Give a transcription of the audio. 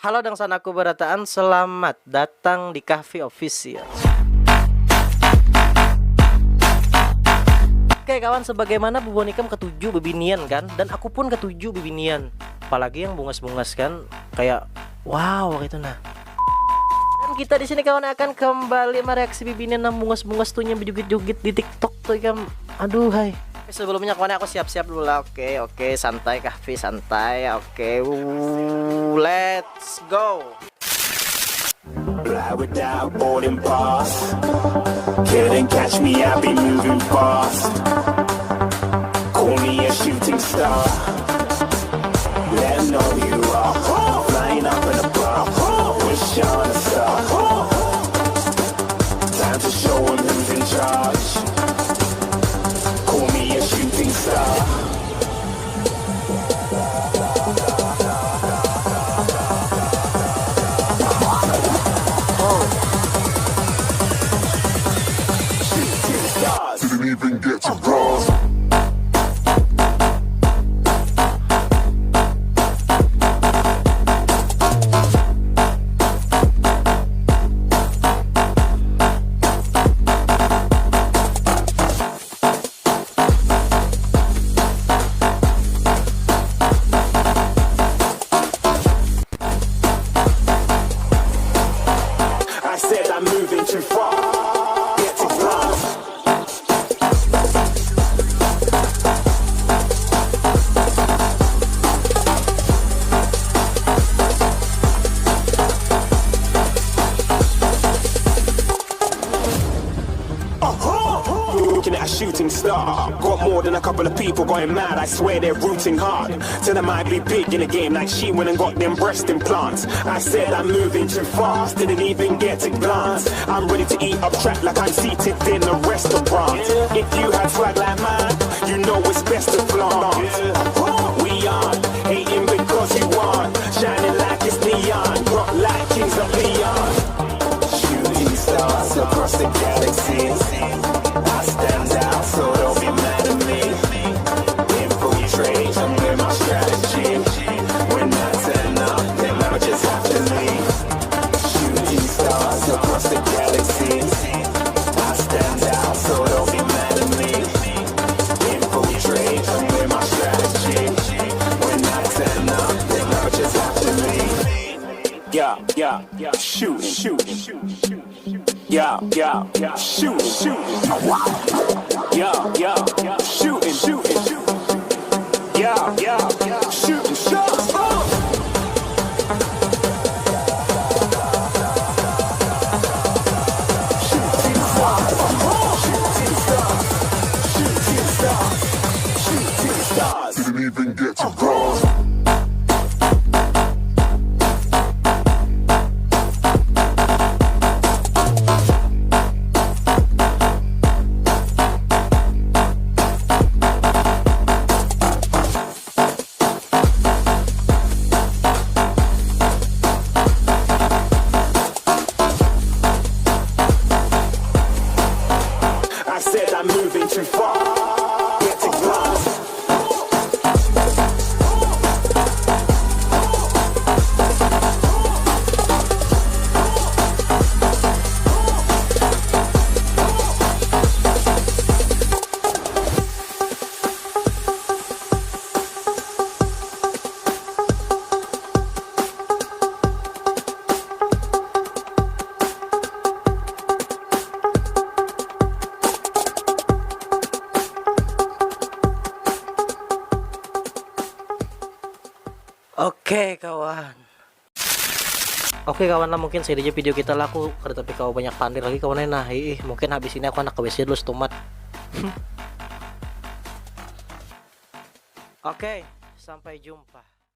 Halo Dangsanaku Barataan, selamat datang di Kahfi Official. Oke kawan, sebagaimana Bubon Ikam ketujuh bebinian kan, dan aku pun ketujuh bebinian. Apalagi yang bungas-bungas kan, kayak wow gitu nah. Dan kita di sini kawan akan kembali mereaksi bebinian yang bungas-bungas tuh yang berjugit-jugit di TikTok tuh kan. Aduh hai. Sebelumnya kawan aku siap-siap dulu lah. Oke, santai Kahfi, santai. Oke, let's go. Fly without boarding pass. Couldn't catch me, I be moving fast. Call me a shooting star. Let 'em know you are. Flying up in a bar. Wish on a star. Time to show 'em who's in charge. Call me a shooting star. Didn't even get to cross. I said I'm moving too far. Get to glass. Looking at a shooting star. Got more than a couple of people going mad. I swear they're rooting hard. Tell them I'd be big in the game like she went and got them breast implants. I said I'm moving too fast. Didn't even get to glance. I'm ready to eat up track like I'm seated in a restaurant. If you had swag like mine, you know it's best to flaunt. We aren't hating because you aren't. Shining like it's neon. Rock like kings of Leon. Shooting stars across the galaxy. I stand out, so don't be mad at me. Infiltrate, I'm with my strategy. When I turn up, then I just have to leave. Shooting stars across the galaxy. I stand out, so don't be mad at me. Infiltrate, I'm with my strategy. When I turn up, then I just have to leave. Yeah, shooting. Yeah, shooting. Yeah, shooting. Yeah, shooting shots. Shooting stars. Didn't even get to cross. I said I'm moving too far. Get to glass. Oke kawan lah, mungkin saja video kita laku tapi kau banyak pandir lagi kawan. Nah mungkin habis ini aku anak ke WC dulu stomat. Oke, sampai jumpa.